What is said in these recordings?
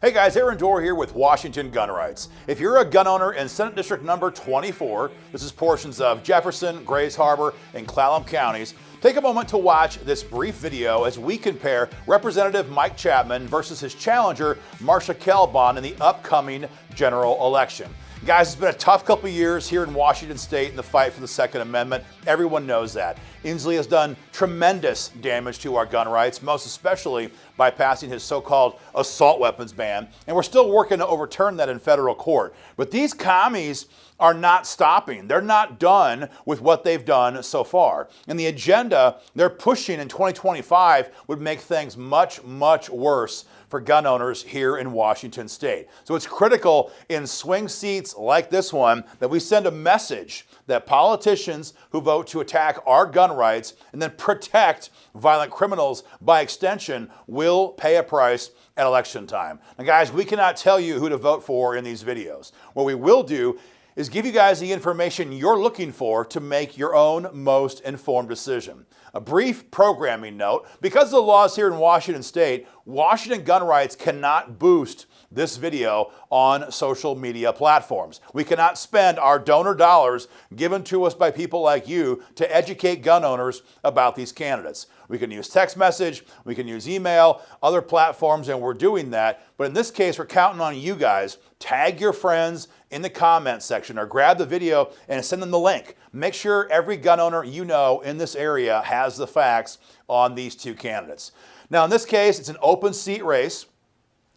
Hey guys, Aaron Dorr here with Washington Gun Rights. If you're a gun owner in Senate District number 24, this is portions of Jefferson, Grays Harbor, and Clallam counties, take a moment to watch this brief video as we compare Representative Mike Chapman versus his challenger, Marcia Kelbon, in the upcoming general election. Guys, it's been a tough couple years here in Washington State in the fight for the Second Amendment. Everyone knows that. Inslee has done tremendous damage to our gun rights, most especially by passing his so-called assault weapons ban, and we're still working to overturn that in federal court. But these commies are not stopping. They're not done with what they've done so far. And the agenda they're pushing in 2025 would make things much, much worse for gun owners here in Washington State. So it's critical in swing seats like this one that we send a message that politicians who vote to attack our gun rights and then protect violent criminals by extension will pay a price at election time. Now guys, we cannot tell you who to vote for in these videos. What we will do is give you guys the information you're looking for to make your own most informed decision. A brief programming note: because of the laws here in Washington State, Washington Gun Rights cannot boost this video on social media platforms. We cannot spend our donor dollars given to us by people like you to educate gun owners about these candidates. We can use text message, we can use email, other platforms, and we're doing that. But in this case, we're counting on you guys. Tag your friends in the comment section or grab the video and send them the link. Make sure every gun owner you know in this area has the facts on these two candidates. Now, in this case, it's an open seat race.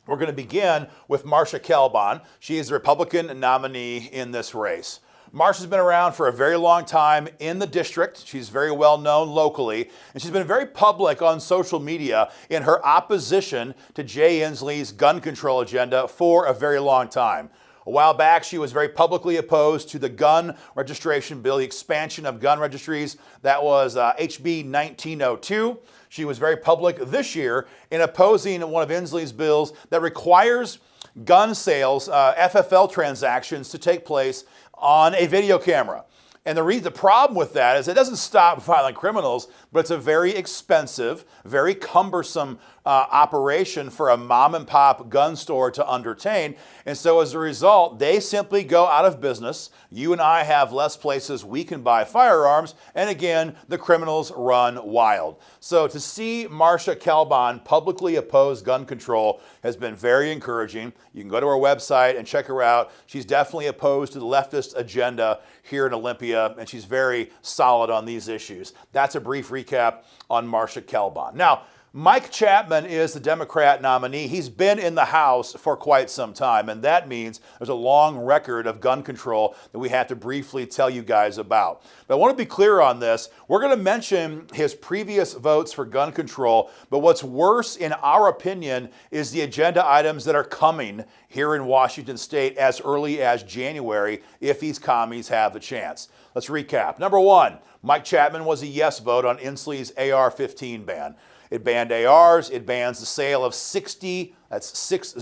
We're going to begin with Marcia Kelbon. She is the Republican nominee in this race. Marcia's been around for a very long time in the district. She's very well known locally, and she's been very public on social media in her opposition to Jay Inslee's gun control agenda for a very long time. A while back, she was very publicly opposed to the gun registration bill, the expansion of gun registries. That was HB 1902. She was very public this year in opposing one of Inslee's bills that requires gun sales, FFL transactions, to take place on a video camera. And the problem with that is it doesn't stop violent criminals, but it's a very expensive, very cumbersome operation for a mom and pop gun store to undertake. And so as a result, they simply go out of business. You and I have less places we can buy firearms. And again, the criminals run wild. So to see Marcia Kelbon publicly oppose gun control has been very encouraging. You can go to her website and check her out. She's definitely opposed to the leftist agenda here in Olympia, and she's very solid on these issues. That's a brief recap on Marcia Kelbon. Now, Mike Chapman is the Democrat nominee. He's been in the House for quite some time, and that means there's a long record of gun control that we have to briefly tell you guys about. But I want to be clear on this. We're going to mention his previous votes for gun control, but what's worse, in our opinion, is the agenda items that are coming here in Washington State as early as January if these commies have the chance. Let's recap. Number one, Mike Chapman was a yes vote on Inslee's AR-15 ban. It banned ARs, it bans the sale of 60, that's 60,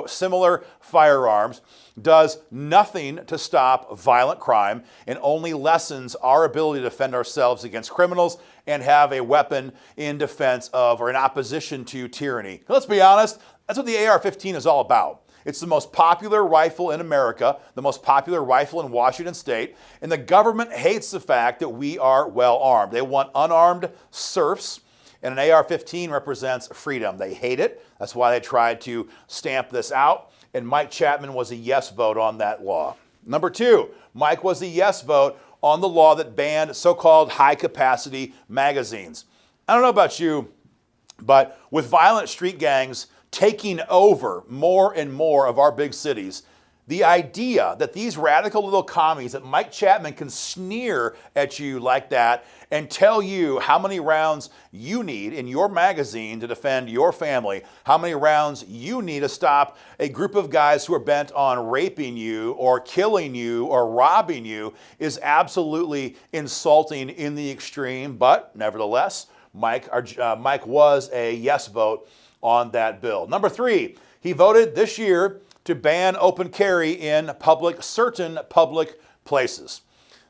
similar firearms, does nothing to stop violent crime, and only lessens our ability to defend ourselves against criminals and have a weapon in defense of or in opposition to tyranny. Let's be honest, that's what the AR-15 is all about. It's the most popular rifle in America, the most popular rifle in Washington State, and the government hates the fact that we are well armed. They want unarmed serfs, and an AR-15 represents freedom. They hate it. That's why they tried to stamp this out, and Mike Chapman was a yes vote on that law. Number two, Mike was a yes vote on the law that banned so-called high-capacity magazines. I don't know about you, but with violent street gangs taking over more and more of our big cities, the idea that these radical little commies, that Mike Chapman can sneer at you like that and tell you how many rounds you need in your magazine to defend your family, how many rounds you need to stop a group of guys who are bent on raping you or killing you or robbing you, is absolutely insulting in the extreme. But nevertheless, Mike was a yes vote on that bill. Number three, he voted this year to ban open carry in certain public places.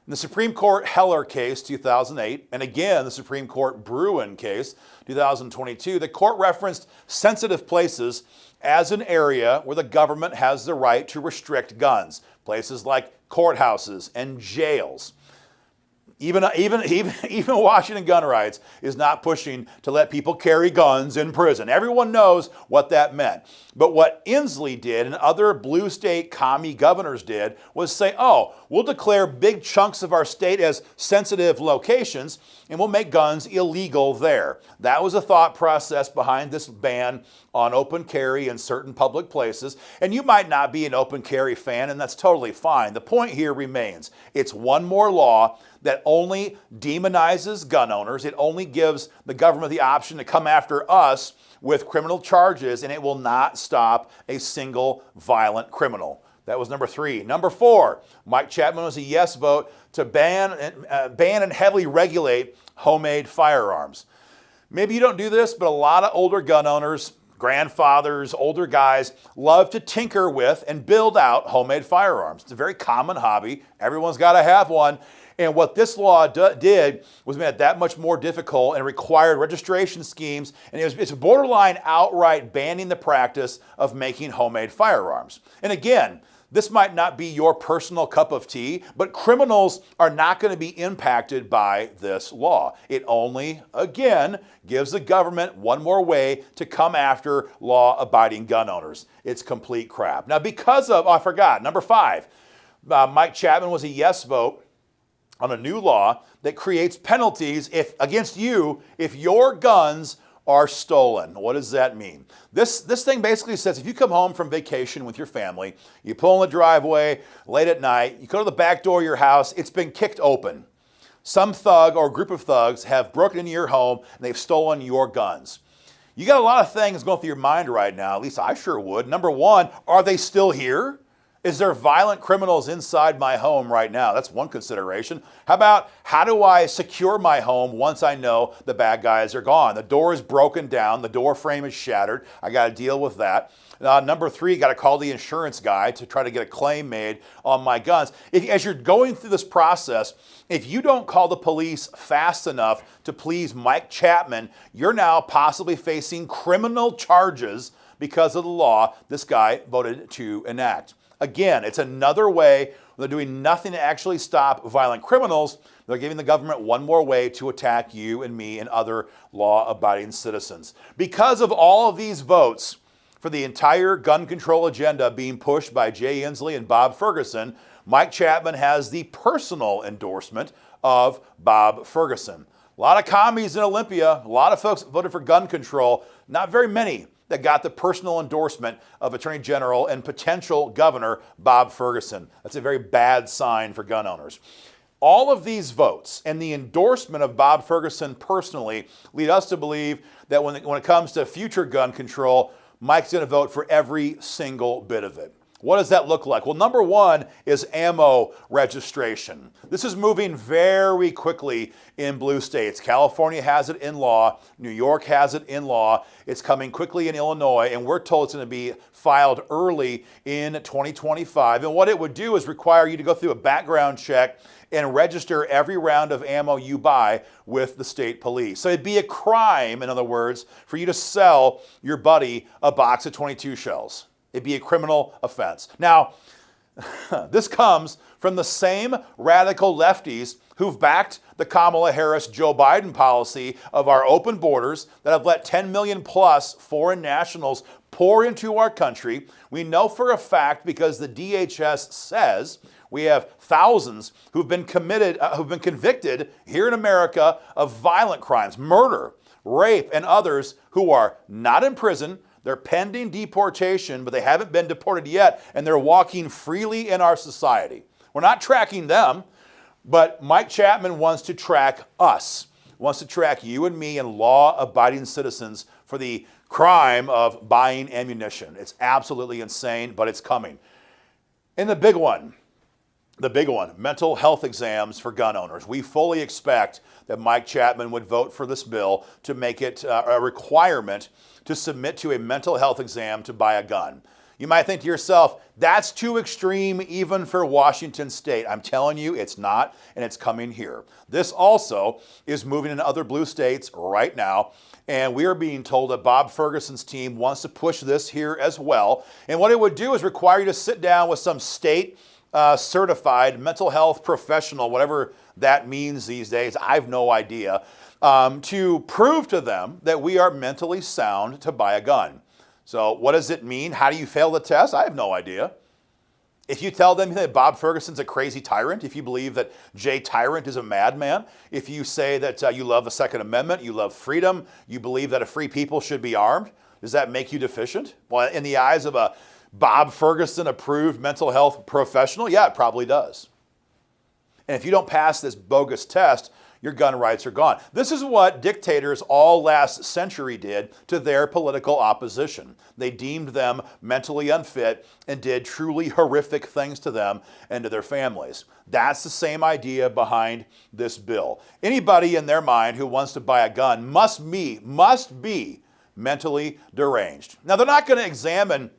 In the Supreme Court Heller case, 2008, and again the Supreme Court Bruin case, 2022, the court referenced sensitive places as an area where the government has the right to restrict guns, places like courthouses and jails. Even Washington Gun Rights is not pushing to let people carry guns in prison. Everyone knows what that meant. But what Inslee did and other blue state commie governors did was say, oh, we'll declare big chunks of our state as sensitive locations and we'll make guns illegal there. That was a thought process behind this ban on open carry in certain public places. And you might not be an open carry fan, and that's totally fine. The point here remains, it's one more law that only demonizes gun owners. It only gives the government the option to come after us with criminal charges, and it will not stop a single violent criminal. That was number 3. Number 4, Mike Chapman was a yes vote to ban and heavily regulate homemade firearms. Maybe you don't do this, but a lot of older gun owners, grandfathers, older guys, love to tinker with and build out homemade firearms. It's a very common hobby. Everyone's got to have one. And what this law did was made it that much more difficult and required registration schemes. And it's borderline outright banning the practice of making homemade firearms. And again, this might not be your personal cup of tea, but criminals are not going to be impacted by this law. It only, again, gives the government one more way to come after law-abiding gun owners. It's complete crap. Now, because of, I forgot, number 5, Mike Chapman was a yes vote on a new law that creates penalties against you if your guns are stolen. What does that mean? This thing basically says if you come home from vacation with your family, you pull in the driveway late at night, you go to the back door of your house, it's been kicked open. Some thug or group of thugs have broken into your home and they've stolen your guns. You got a lot of things going through your mind right now, at least I sure would. Number 1, are they still here? Is there violent criminals inside my home right now? That's one consideration. How about, how do I secure my home once I know the bad guys are gone? The door is broken down. The door frame is shattered. I got to deal with that. Number 3, got to call the insurance guy to try to get a claim made on my guns. As you're going through this process, if you don't call the police fast enough to please Mike Chapman, you're now possibly facing criminal charges because of the law this guy voted to enact. Again, it's another way. They're doing nothing to actually stop violent criminals. They're giving the government one more way to attack you and me and other law-abiding citizens. Because of all of these votes for the entire gun control agenda being pushed by Jay Inslee and Bob Ferguson, Mike Chapman has the personal endorsement of Bob Ferguson. A lot of commies in Olympia, a lot of folks voted for gun control, not very many that got the personal endorsement of Attorney General and potential Governor Bob Ferguson. That's a very bad sign for gun owners. All of these votes and the endorsement of Bob Ferguson personally lead us to believe that when it comes to future gun control, Mike's going to vote for every single bit of it. What does that look like? Well, number 1 is ammo registration. This is moving very quickly in blue states. California has it in law. New York has it in law. It's coming quickly in Illinois, and we're told it's going to be filed early in 2025. And what it would do is require you to go through a background check and register every round of ammo you buy with the state police. So it'd be a crime, in other words, for you to sell your buddy a box of 22 shells. It'd be a criminal offense. Now, this comes from the same radical lefties who've backed the Kamala Harris-Joe Biden policy of our open borders that have let 10 million plus foreign nationals pour into our country. We know for a fact, because the DHS says, we have thousands who've been convicted here in America of violent crimes, murder, rape, and others who are not in prison. They're pending deportation, but they haven't been deported yet, and they're walking freely in our society. We're not tracking them, but Mike Chapman wants to track us, wants to track you and me and law-abiding citizens for the crime of buying ammunition. It's absolutely insane, but it's coming. And the big one, mental health exams for gun owners. We fully expect that Mike Chapman would vote for this bill to make it a requirement to submit to a mental health exam to buy a gun. You might think to yourself, that's too extreme even for Washington State. I'm telling you, it's not, and it's coming here. This also is moving in other blue states right now, and we are being told that Bob Ferguson's team wants to push this here as well. And what it would do is require you to sit down with some state certified mental health professional, whatever that means these days. I have no idea, to prove to them that we are mentally sound to buy a gun. So what does it mean? How do you fail the test? I have no idea. If you tell them that Bob Ferguson's a crazy tyrant, if you believe that Jay Tyrant is a madman, if you say that you love the Second Amendment, you love freedom, you believe that a free people should be armed, does that make you deficient? Well, in the eyes of a Bob Ferguson approved mental health professional, yeah, it probably does. And if you don't pass this bogus test, your gun rights are gone. This is what dictators all last century did to their political opposition. They deemed them mentally unfit and did truly horrific things to them and to their families. That's the same idea behind this bill. Anybody in their mind who wants to buy a gun must be mentally deranged. Now, they're not going to examine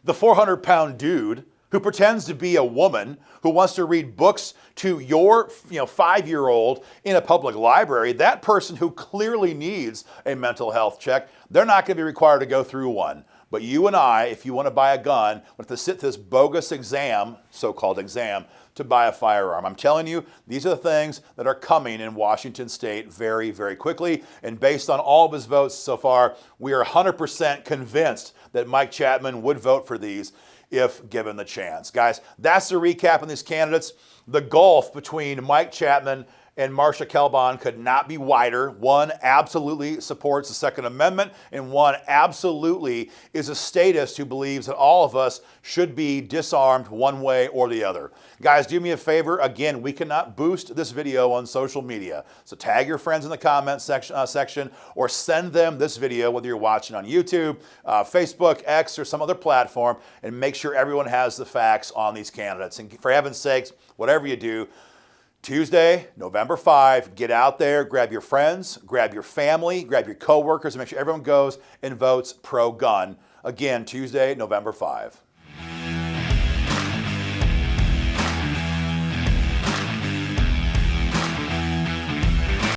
the 400-pound dude who pretends to be a woman who wants to read books to your 5-year-old in a public library. That person who clearly needs a mental health check, they're not going to be required to go through one. But you and I, if you want to buy a gun, have to sit this bogus exam, so-called exam, to buy a firearm. I'm telling you, these are the things that are coming in Washington State very, very quickly. And based on all of his votes so far, we are 100% convinced that Mike Chapman would vote for these if given the chance. Guys, that's the recap on these candidates. The gulf between Mike Chapman and Marcia Kelbon could not be wider. One absolutely supports the Second Amendment, and one absolutely is a statist who believes that all of us should be disarmed one way or the other. Guys, do me a favor. Again, we cannot boost this video on social media. So tag your friends in the comment section or send them this video, whether you're watching on YouTube, Facebook, X, or some other platform, and make sure everyone has the facts on these candidates. And for heaven's sakes, whatever you do, Tuesday, November 5, get out there, grab your friends, grab your family, grab your coworkers, and make sure everyone goes and votes pro-gun. Again, Tuesday, November 5.